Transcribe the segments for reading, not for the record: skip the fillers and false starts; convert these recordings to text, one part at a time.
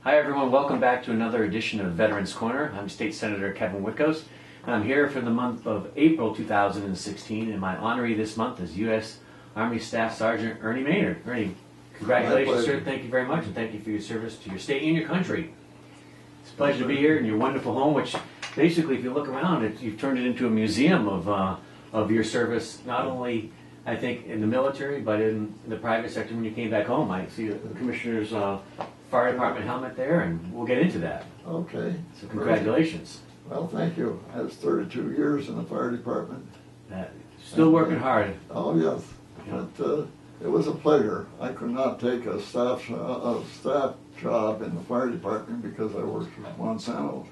Hi everyone, welcome back to another edition of Veterans Corner. I'm State Senator Kevin Witkos, and I'm here for the month of April 2016, and my honoree this month is U.S. Army Staff Sergeant Ernest Maynard. Ernie, congratulations, sir. Thank you very much, and thank you for your service to your state and your country. It's a pleasure to be here in your wonderful home, which basically, if you look around, you've turned it into a museum of your service, not only, I think, in the military, but in the private sector when you came back home. I see the Commissioner's fire department helmet there, and we'll get into that. Okay. So congratulations. Well, thank you. I was 32 years in the fire department. Still working hard. Oh, yes. Yeah. But it was a pleasure. I could not take a staff job in the fire department because I worked for Monsanto,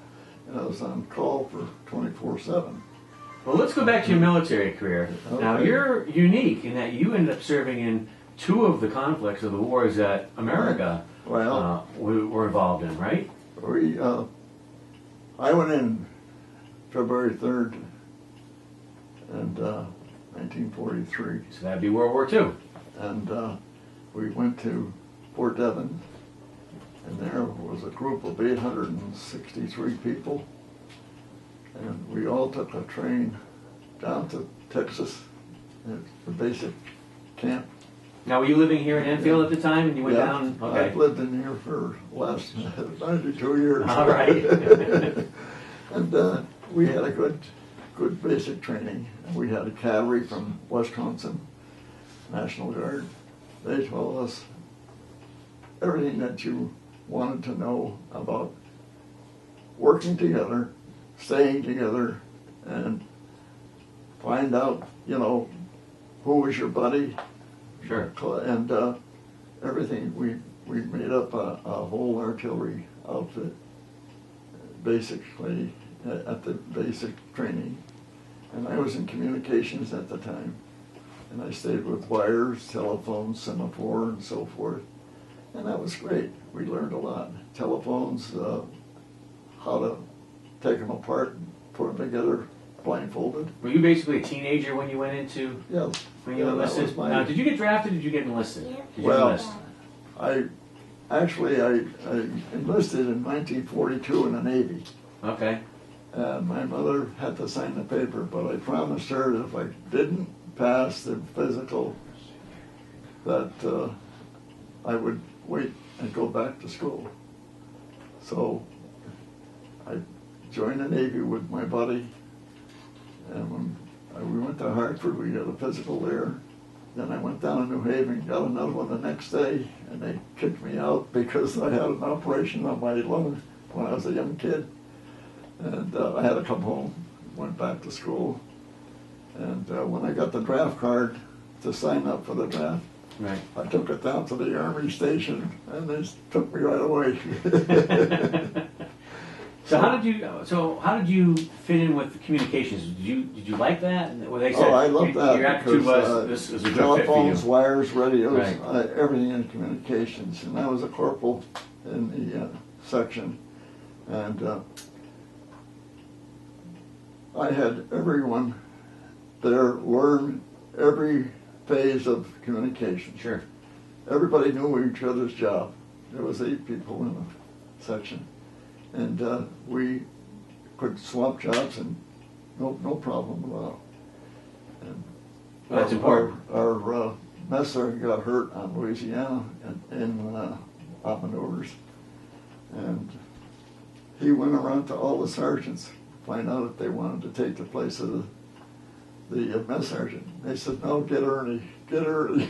and I was on call for 24/7. Well, let's go back to your military career. Okay. Now, you're unique in that you ended up serving in two of the conflicts of the wars that America were involved in, right? I went in February 3rd, and 1943. So that'd be World War II. And we went to Fort Devens, and there was a group of 863 people, and we all took a train down to Texas, the basic camp. Now, were you living here in Enfield at the time, and you went down? Okay. I've lived in here for the last 92 years. All right. And we had a good basic training. We had a cavalry from Wisconsin, National Guard. They told us everything that you wanted to know about working together, staying together, and find out, you know, who was your buddy. Sure. And everything. We made up a whole artillery outfit, basically, at the basic training. And I was in communications at the time. And I stayed with wires, telephones, semaphore, and so forth. And that was great. We learned a lot. Telephones, how to take them apart and put them together blindfolded. Were you basically a teenager when you went into? Yeah. When you enlisted? Now, did you get drafted or did you get enlisted? Yeah. Did you Well, enlist? I enlisted in 1942 in the Navy. Okay. My mother had to sign the paper, but I promised her that if I didn't pass the physical, that I would wait and go back to school. So I joined the Navy with my buddy, and when we went to Hartford, we got a physical there. Then I went down to New Haven, got another one the next day, and they kicked me out because I had an operation on my lung when I was a young kid. And I had to come home, went back to school. And when I got the draft card to sign up for the draft, Right. I took it down to the Army station, and they took me right away. So how did you fit in with the communications? Did you like that? Where they said, I love that. Your attitude was this is a good fit for you. Telephones, wires, radios, Right. everything in communications. And I was a corporal in the section, and I had everyone there learn every phase of communication. Sure. Everybody knew each other's job. There was 8 people in the section, and we could swap jobs and no problem at all. And That's important. Our mess sergeant got hurt on Louisiana in op maneuvers, and he went around to all the sergeants, find out if they wanted to take the place of the mess sergeant. They said, "No, get Ernie, get Ernie."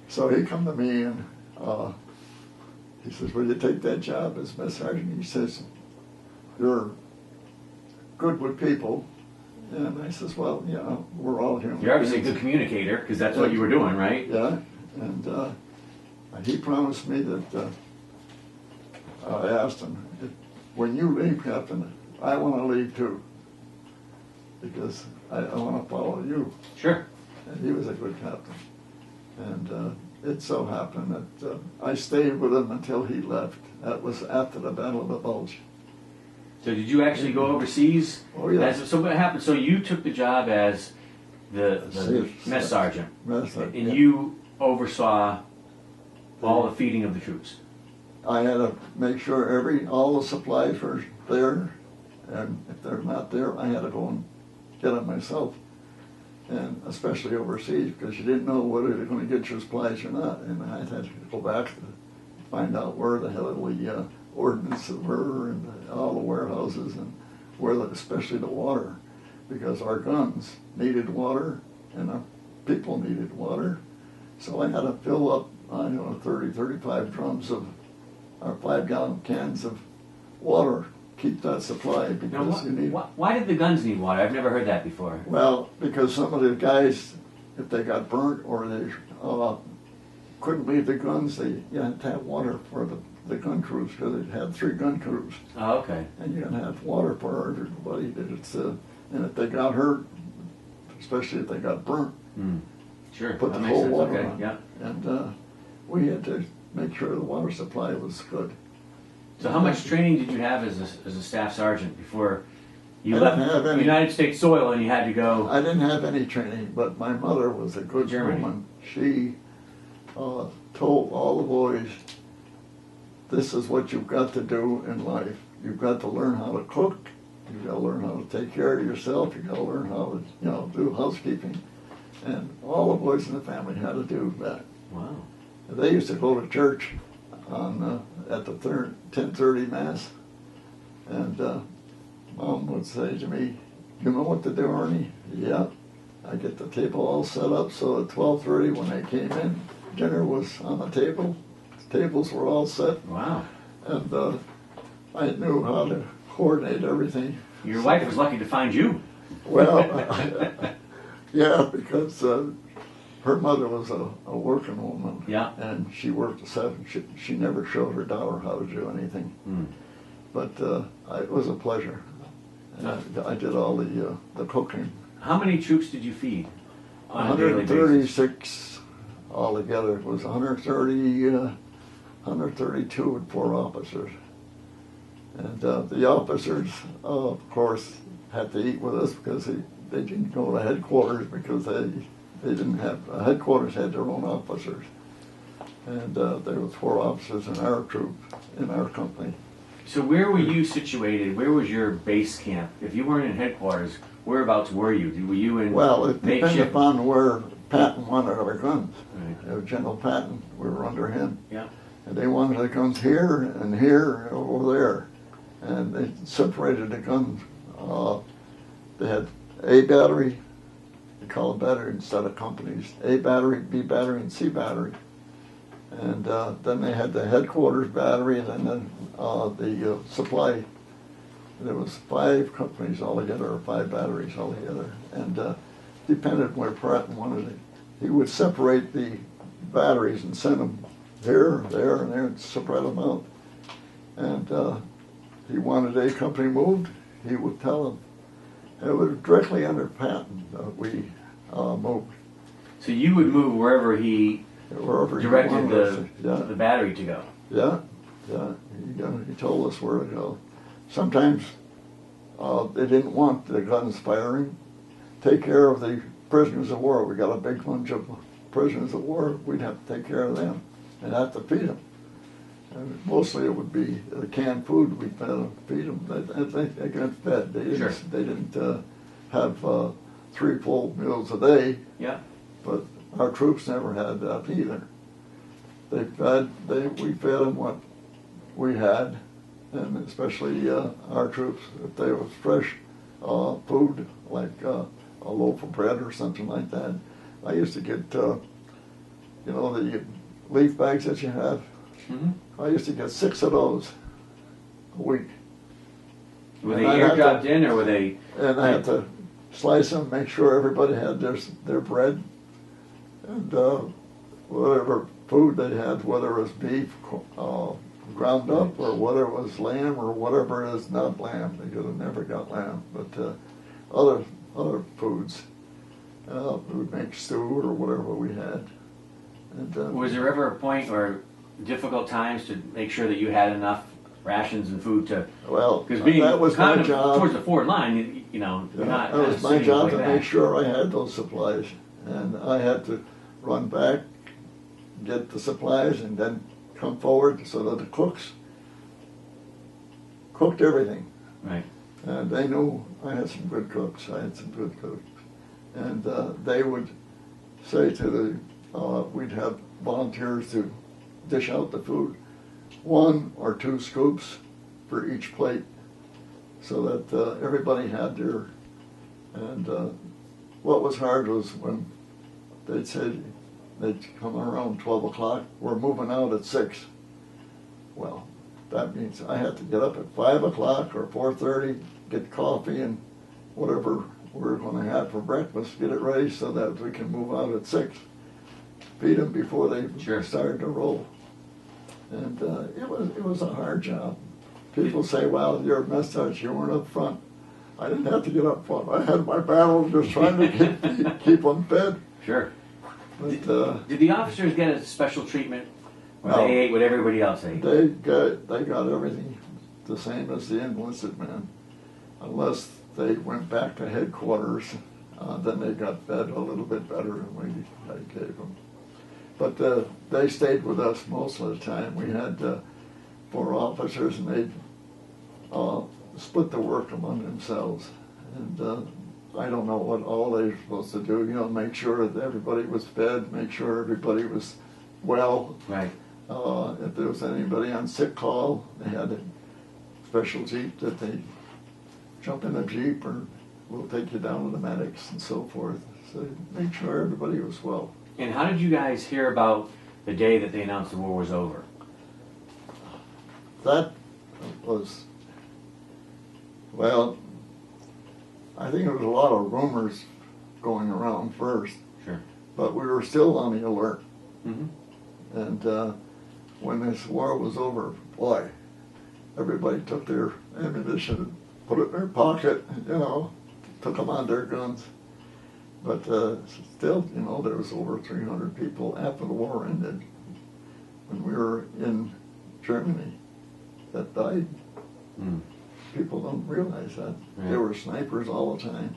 So he come to me and he says, "Will you take that job as mess sergeant?" He says, "You're good with people." And I says, "Well, yeah, we're all human." You're obviously a good communicator because that's what you were doing, right? Yeah, and he promised me that I asked him, when you leave, Captain, I want to leave too, because I want to follow you. Sure. And he was a good captain. And it so happened that I stayed with him until he left. That was after the Battle of the Bulge. So did you actually go overseas? Oh, yeah. So what happened? So you took the job as the mess sergeant, and yeah. you oversaw all the feeding of the troops. I had to make sure all the supplies were there, and if they're not there, I had to go and get them myself. And especially overseas, because you didn't know whether you're going to get your supplies or not. And I had to go back to find out where the hell the ordinances were, and all the warehouses, and especially the water, because our guns needed water and our people needed water. So I had to fill up, 30, 35 drums of our 5-gallon cans of water, keep that supply, because you need. Why did the guns need water? I've never heard that before. Well, because some of the guys, if they got burnt or they couldn't leave the guns, you had to have water for the gun crews, because it had 3 gun crews. Oh, okay. And you had to have water for everybody. And if they got hurt, especially if they got burnt, sure, put that the makes whole sense. water Okay. on. Yeah. And we had to make sure the water supply was good. So how much training did you have as a staff sergeant before you I left didn't have any. United States soil and you had to go? I didn't have any training, but my mother was a good Germany. woman. She told all the boys, this is what you've got to do in life. You've got to learn how to cook. You've got to learn how to take care of yourself. You've got to learn how to do housekeeping. And all the boys in the family had to do that. Wow. They used to go to church at the 10:30 Mass, and Mom would say to me, you know what to do, Ernie? Yeah. I get the table all set up, so at 12:30 when they came in, dinner was on the table. The tables were all set. Wow. And I knew how to coordinate everything. Your wife was lucky to find you. Well, yeah, because her mother was a working woman. Yeah. And she worked at 7. She never showed her daughter how to do anything. But it was a pleasure. And I did all the cooking. How many troops did you feed on a daily basis? 136 altogether. It was 132 with 4 officers. And the officers, of course, had to eat with us because they didn't go to headquarters, because they didn't have, headquarters had their own officers. And there were 4 officers in our troop, in our company. So where were you situated? Where was your base camp? If you weren't in headquarters, whereabouts were you? Were you in Well, it depended makeshift? upon where Patton wanted our guns. Right. General Patton, we were under him. Yeah. And they wanted the guns here and here and over there. And they separated the guns. They had A battery, they call it battery instead of companies. A battery, B battery, and C battery. And then they had the headquarters battery, and then the supply. There was 5 companies altogether, or 5 batteries altogether. And depended where Pratt wanted it. He would separate the batteries and send them here, there, and there, and spread them out. And he wanted a company moved, he would tell them. And it was directly under Patton that we moved. So you would move wherever he Wherever directed he wanted us. the battery to go. Yeah, he told us where to go. Sometimes they didn't want the guns firing. Take care of the prisoners of war. We got a big bunch of prisoners of war. We'd have to take care of them and have to feed them. And mostly it would be the canned food we feed them. They got fed. They didn't have 3 full meals a day. Yeah. But our troops never had that either. We fed them what we had, and especially our troops, if there was fresh food, like a loaf of bread or something like that. I used to get, the leaf bags that you have. Mm-hmm. I used to get 6 of those a week. Were they airdropped in, or were they? And I had to slice them, make sure everybody had their bread, and whatever food they had, whether it was beef, ground up, or whether it was lamb or whatever it is, not lamb. They could have never got lamb, but other foods. We would make stew or whatever we had. And, Was there ever a point or difficult times to make sure that you had enough rations and food to? well, Because being that was kind my of job. towards the forward line, you know, you're not. That was my sitting job way to back. make sure I had those supplies, and I had to run back, get the supplies, and then come forward so that the cooks cooked everything. Right. And they knew I had some good cooks. I had some good cooks, and they would say to we'd have volunteers to dish out the food, 1 or 2 scoops for each plate, so that everybody had their. And what was hard was when they'd say they'd come around 12 o'clock, we're moving out at 6. Well, that means I had to get up at 5 o'clock or 4:30, get coffee and whatever we're going to have for breakfast, get it ready so that we can move out at 6. Feed them before they Sure. started to roll. And it was a hard job. People say, well, you're a mess sergeant, you weren't up front. I didn't have to get up front. I had my battle just trying to keep them fed. Sure. But Did the officers get a special treatment, or No. they ate what everybody else ate? they got everything the same as the enlisted men, unless they went back to headquarters. Then they got fed a little bit better than I gave them. But they stayed with us most of the time. We had 4 officers, and they'd split the work among themselves. And I don't know what all they were supposed to do. You know, make sure that everybody was fed, make sure everybody was well. Right. If there was anybody on sick call, they had a special jeep that they jump in a jeep, or we'll take you down to the medics and so forth. So make sure everybody was well. And how did you guys hear about the day that they announced the war was over? That was, well, I think there was a lot of rumors going around first, Sure. but we were still on the alert. Mm-hmm. And when this war was over, boy, everybody took their ammunition and put it in their pocket, you know, took them on their guns. But still, you know, there was over 300 people after the war ended, when we were in Germany, that died. Mm. People don't realize that. Right. There were snipers all the time.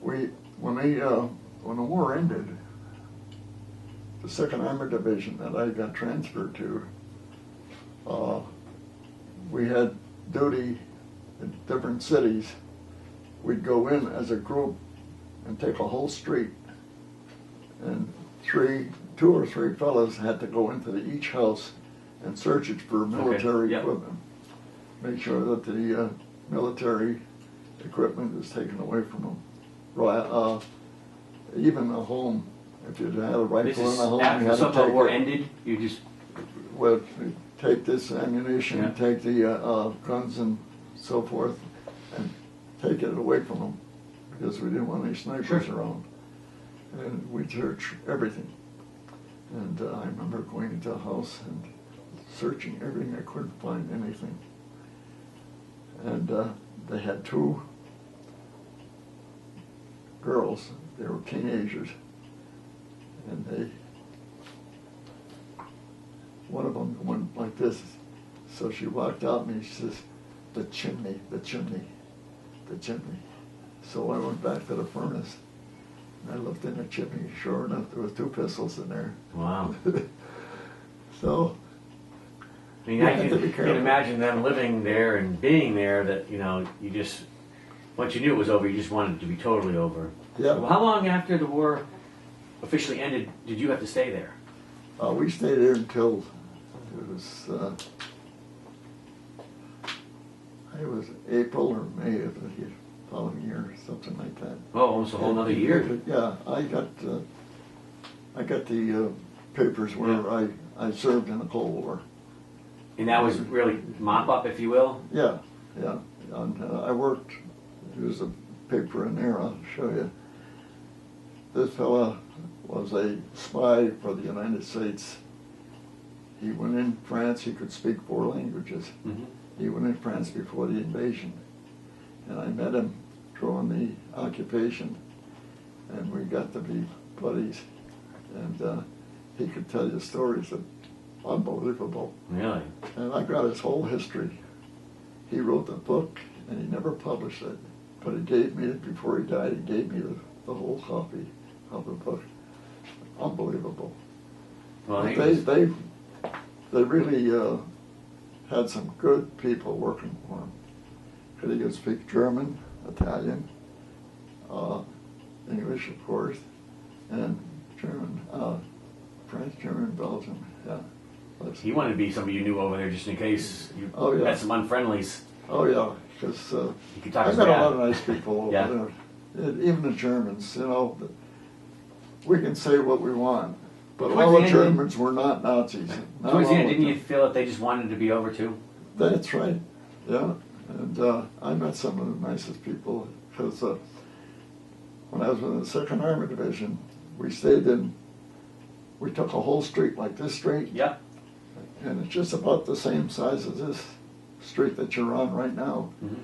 When the war ended, the 2nd Armored Division that I got transferred to, we had duty in different cities. We'd go in as a group and take a whole street, and 2 or 3 fellas had to go into each house and search it for military Yep. equipment. Make sure that the military equipment is taken away from them. Even a home, if you had a This rifle in is a home, you after had to something the take war it. ended. You just Well, take this ammunition, Yeah. take the guns and so forth, and take it away from them, because we didn't want any snipers Sure. around. And we'd search everything. And I remember going into a house and searching everything. I couldn't find anything. And they had 2 girls. They were teenagers. And one of them went like this. So she walked out and she says, the chimney, the chimney, the chimney. So I went back to the furnace, and I looked in the chimney. Sure enough, there was 2 pistols in there. wow. So, I mean, You I have to be can careful. imagine them living there and being there. That you know, you just once you knew it was over, you just wanted it to be totally over. yeah, Well, how long after the war officially ended did you have to stay there? we stayed there until it was April or May of the following year, something like that. Oh, almost a whole another year. Yeah, I got the papers where I served in the Cold War. And that was really mop up, if you will. Yeah, yeah. And I worked, there's a paper in there, I'll show you. This fella was a spy for the United States He went in France, he could speak 4 languages. Mm-hmm. He went in France before the invasion. And I met him during the occupation, and we got to be buddies. And he could tell you stories that unbelievable. Really? And I got his whole history. He wrote the book, and he never published it, but he gave me it before he died. He gave me the whole copy of the book. Unbelievable. Well, But he was- they really had some good people working for him. Because he could speak German, Italian, English, of course, and German, French, German, Belgian, yeah. He wanted to be somebody you knew over there just in case you Oh, yeah. had some unfriendlies. Oh, yeah, because You could talk I his met way a lot out. of nice people over Yeah. there. Even the Germans, you know. We can say what we want, but Towards all the the end, Germans were not Nazis. Not Towards the all end, of didn't you them. feel that they just wanted to be over too? That's right, yeah. And I met some of the nicest people, because when I was in the 2nd Army Division, we took a whole street like this street, Yep. and it's just about the same size as this street that you're on right now. Mm-hmm.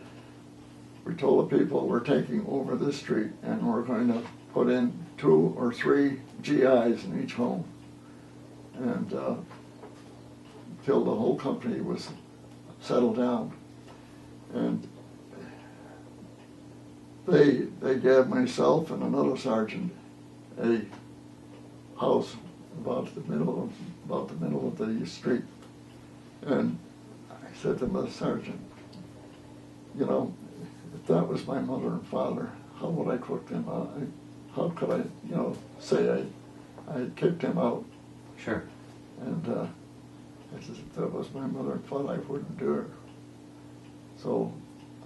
We told the people we're taking over this street, and we're going to put in 2 or 3 GIs in each home. And till the whole company was settled down. And they gave myself and another sergeant a house about the middle of the street. And I said to my sergeant, you know, if that was my mother and father, how would I cook them out? How could I, you know, say I had kicked him out? Sure. And I said, if that was my mother and father, I wouldn't do it. So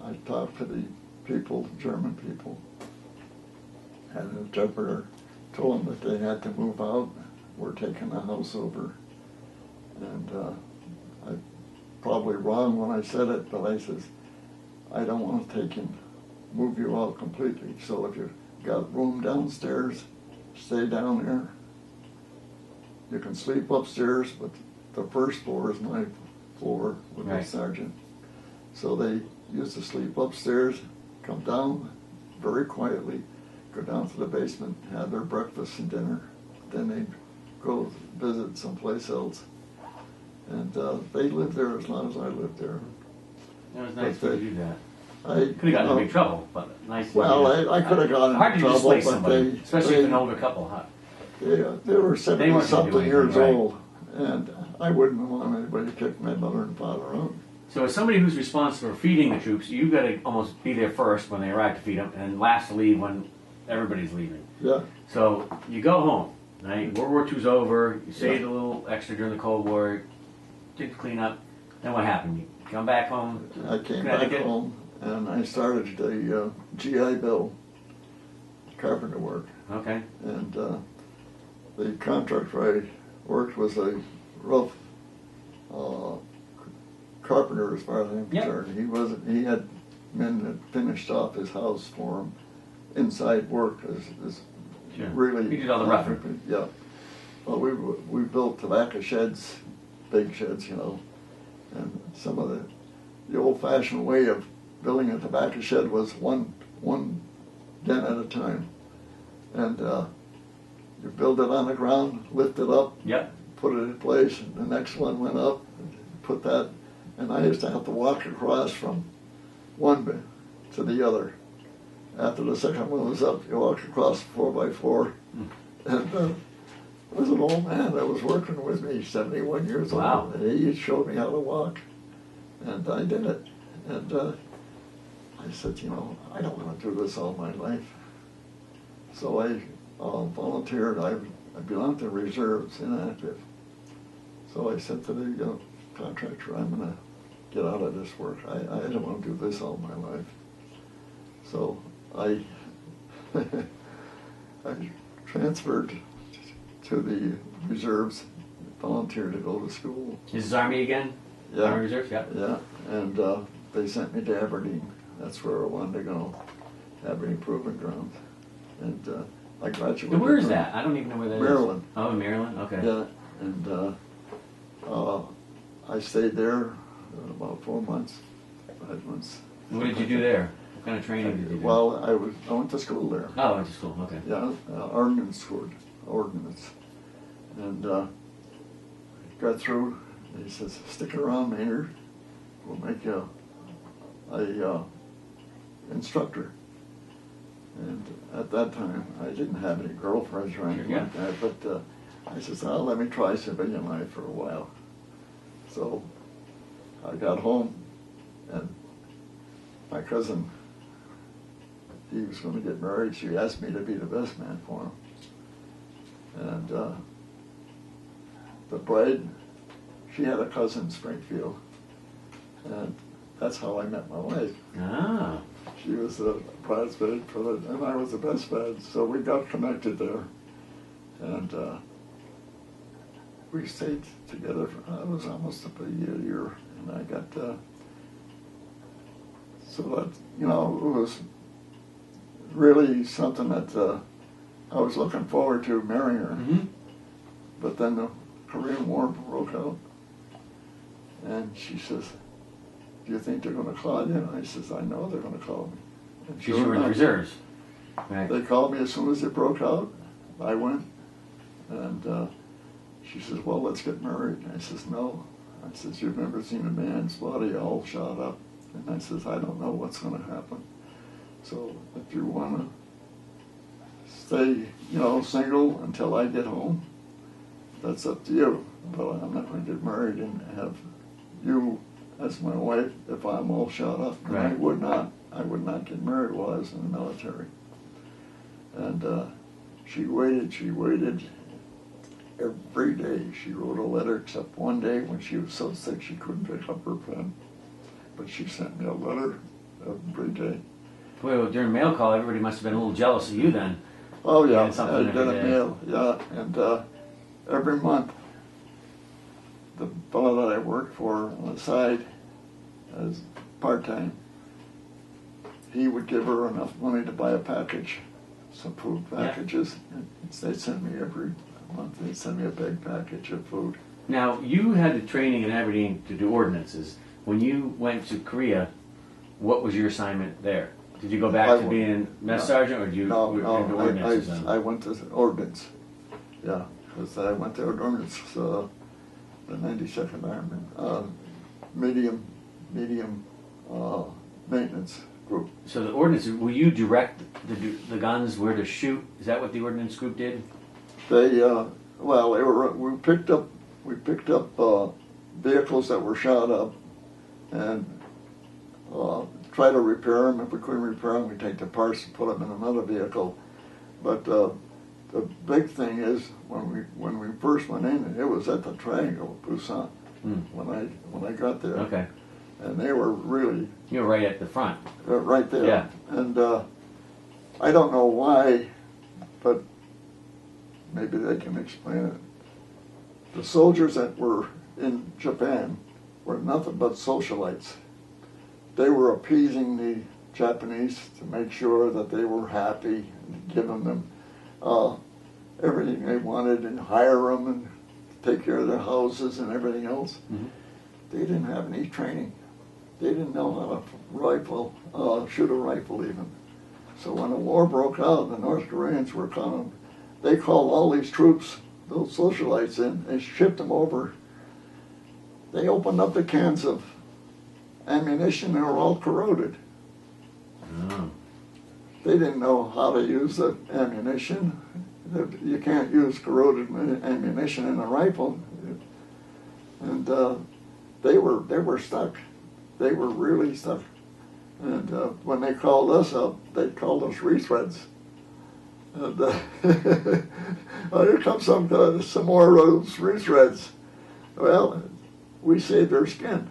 I talked to the people, German people, had an interpreter, told them that they had to move out. We're taking the house over. And I probably wrong when I said it, but I says, I don't want to move you out completely. So if you've got room downstairs, stay down there. You can sleep upstairs, but the first floor is my floor with the Right. sergeant. So they used to sleep upstairs, come down very quietly, go down to the basement, have their breakfast and dinner. Then they'd go visit someplace else. And they lived there as long as I lived there. It was nice But to do that. I Could have gotten in big trouble, but nice. to Well, do that. I could have gotten Hard in to trouble, displace but somebody, especially if an older couple, huh? they were They weren't gonna do 70-something anything, years right. old, and I wouldn't want anybody to kick my mother and father out. So as somebody who's responsible for feeding the troops, you got to almost be there first when they arrive to feed them, and last to leave when everybody's leaving. Yeah, So you go home, right? World War II's over. You saved a little extra during the Cold War. Did the cleanup. Then what happened? You come back home. I came back Connecticut? home, and I started the GI Bill carpenter work. Okay. And the contractor I worked was a rough carpenter, as far as I'm Yep. concerned. He had men that finished off his house for him. Inside work is Sure. really. He did all the roughing. Yeah. Well, we built tobacco sheds, big sheds, you know, and some of the old-fashioned way of building a tobacco shed was one den at a time. And you build it on the ground, lift it up, Yep. put it in place, and the next one went up, put that, and I used to have to walk across from one to the other. After the second one was up, you walk across 4x4, and there was an old man that was working with me, 71 years Wow. old, and he showed me how to walk, and I did it. And I said, you know, I don't want to do this all my life. So I volunteered. I belonged to reserves, inactive. So I said to the contractor, I'm going to get out of this work. I don't want to do this all my life. So I transferred to the reserves, volunteered to go to school. This is Army again? Yeah. Army Reserves, yeah. Yeah, and they sent me to Aberdeen. That's where I wanted to go, Aberdeen Proving Ground. And I graduated. And where is from that? I don't even know where that is. Maryland. Oh, in Maryland? Okay. Yeah, and I stayed there about 4 months, 5 months. What did you do there? What kind of training did you do? Well, I went to school there. Oh, I went to school, okay. Yeah, Ordinance School, Ordinance. And got through, and he says, stick around, Maynard. We'll make you a instructor. And at that time, I didn't have any girlfriends or anything like that, but I said, oh, let me try civilian life for a while. So I got home, and my cousin, he was going to get married. She asked me to be the best man for him. And the bride, she had a cousin in Springfield, and that's how I met my wife. Ah. She was the bridesmaid and I was the best man, so we got connected there. And we stayed together for, it was almost a year, and I got, so that, you know, it was really something that I was looking forward to marrying her. Mm-hmm. But then the Korean War broke out, and she says, do you think they're going to call you? And I says, I know they're going to call me. Because you were in the reserves. Right. They called me as soon as it broke out. I went, and she says, well, let's get married. And I says, no. I says, you've never seen a man's body all shot up. And I says, I don't know what's going to happen. So if you want to stay, you know, single until I get home, that's up to you. But I'm not going to get married and have you as my wife if I'm all shot up. And right. I would not get married while I was in the military. And she waited every day. She wrote a letter, except one day when she was so sick she couldn't pick up her pen. But she sent me a letter every day. Well, during mail call, everybody must have been a little jealous of you then. Oh yeah, something I did a every day. mail, yeah, and every month, the fellow that I worked for on the side as part-time, he would give her enough money to buy a package, some food packages. And they'd send me every month, they'd send me a big package of food. Now, you had the training in Aberdeen to do ordinances. When you went to Korea, what was your assignment there? Did you go back to being mess sergeant, or did you No, into ordinances then? I went to ordnance, yeah, because I went to ordnance, the 92nd Army, medium maintenance group. So the ordinance, will you direct the guns where to shoot? Is that what the ordnance group did? They, well, they were, we picked up vehicles that were shot up and try to repair them. If we couldn't repair them, we take the parts and put them in another vehicle. But the big thing is when we first went in, it was at the Triangle, Busan, when I got there. Okay. And they were really... You were right at the front. Right there. Yeah. And I don't know why, but maybe they can explain it. The soldiers that were in Japan were nothing but socialites. They were appeasing the Japanese to make sure that they were happy, and giving them everything they wanted, and hire them and take care of their houses and everything else. Mm-hmm. They didn't have any training. They didn't know how to shoot a rifle even. So when the war broke out, the North Koreans were coming. They called all these troops, those socialites in, and shipped them over. They opened up the cans of ammunition, they were all corroded. Oh. They didn't know how to use the ammunition. You can't use corroded ammunition in a rifle. And they were stuck. They were really stuck. And when they called us up, they called us retreads. And well, here comes some more of those retreads. Well, we saved their skin.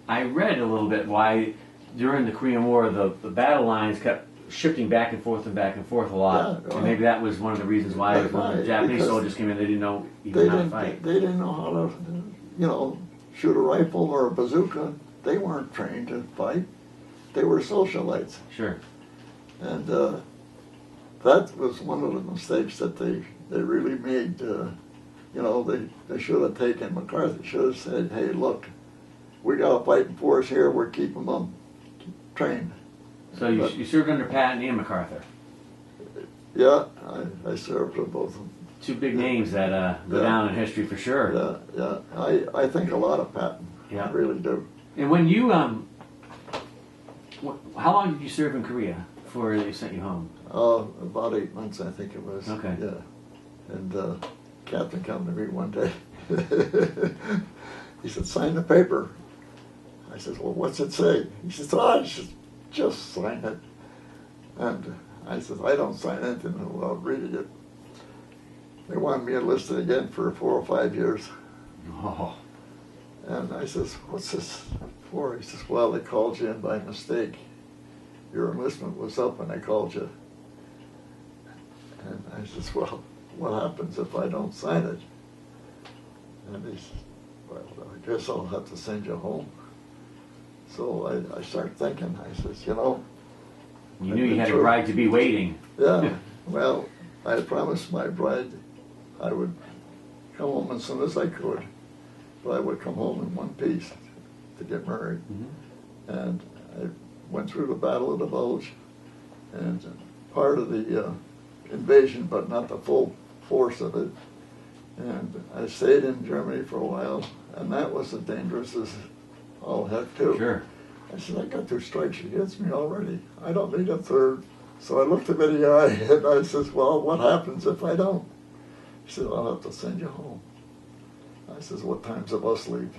I read a little bit why during the Korean War the battle lines kept shifting back and forth a lot. Yeah, and maybe that was one of the reasons why when the Japanese soldiers came in, they didn't know even how to fight. They didn't know how to, shoot a rifle or a bazooka. They weren't trained to fight. They were socialites. Sure. And that was one of the mistakes that they really made you know, they should have taken, McCarthy should have said, hey, look, we got a fighting force here, we're keeping them trained. So you served under Patton and MacArthur. Yeah, I served with both of them. Two big names that go down in history for sure. Yeah. I think a lot of Patton. Yeah. I really do. And when you, how long did you serve in Korea before they sent you home? About 8 months, I think it was. Okay. Yeah. And Captain came to me one day. He said, sign the paper. I said, well, what's it say? He says, just sign it. And I said, I don't sign anything without reading it. They wanted me enlisted again for 4 or 5 years. Oh. And I says, what's this for? He says, well, they called you in by mistake. Your enlistment was up and they called you. And I says, well, what happens if I don't sign it? And he says, well, I guess I'll have to send you home. So I start thinking, I says, you know. You knew you had a bride to be waiting. Yeah, well, I had promised my bride I would come home as soon as I could, but I would come home in one piece to get married. Mm-hmm. And I went through the Battle of the Bulge, and part of the invasion, but not the full force of it. And I stayed in Germany for a while, and that was as dangerous as all heck too. Sure. I said, I got 2 strikes against me already. I don't need a third. So I looked him in the eye, and I says, well, what happens if I don't? He said, I'll have to send you home. I says, what time's the bus leave?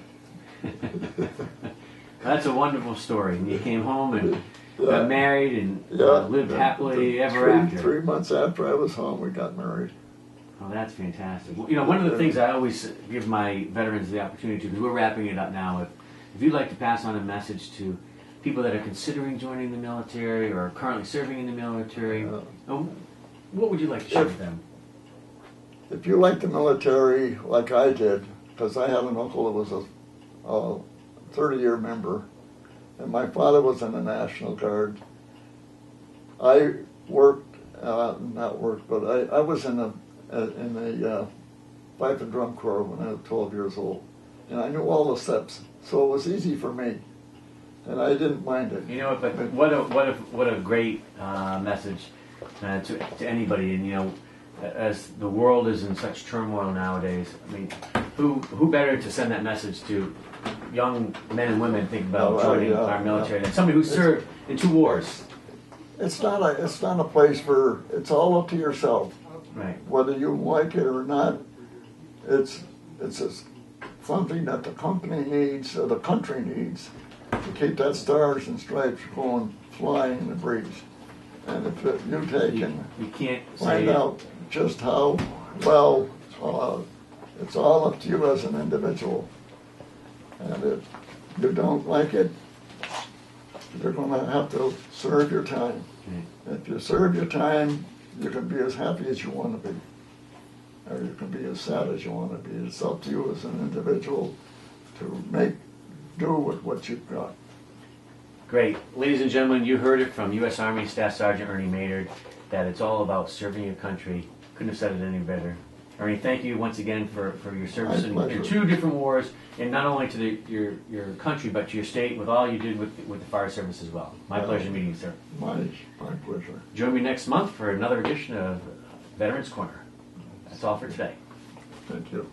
That's a wonderful story. You came home and got married and lived happily ever after. 3 months after I was home, we got married. Oh, that's fantastic. Well, you know, one of the things I always give my veterans the opportunity to, because we're wrapping it up now, if you'd like to pass on a message to people that are considering joining the military or are currently serving in the military, what would you like to share with them? If you like the military like I did, because I had an uncle that was a 30-year member, and my father was in the National Guard. I worked, not worked, but I was in the Pipe and Drum Corps when I was 12 years old, and I knew all the steps, so it was easy for me, and I didn't mind it. You know, but what a great message to anybody, and you know, as the world is in such turmoil nowadays, I mean, who better to send that message to young men and women thinking about joining our military than somebody who served in 2 wars? It's not a place for. It's all up to yourself. Right. Whether you like it or not, it's something that the company needs, or the country needs, to keep that stars and stripes going flying in the breeze. And if you take and you can't find out just how well, it's all up to you as an individual. And if you don't like it, you're going to have to serve your time. If you serve your time, you can be as happy as you want to be, or you can be as sad as you want to be. It's up to you as an individual to do with what you've got. Great. Ladies and gentlemen, you heard it from U.S. Army Staff Sergeant Ernie Maynard, that it's all about serving your country. Couldn't have said it any better. Ernie, thank you once again for your service in 2 different wars, and not only to your country, but to your state, with all you did with the fire service as well. My pleasure meeting you, sir. My pleasure. Join me next month for another edition of Veterans Corner. That's all for today. Thank you.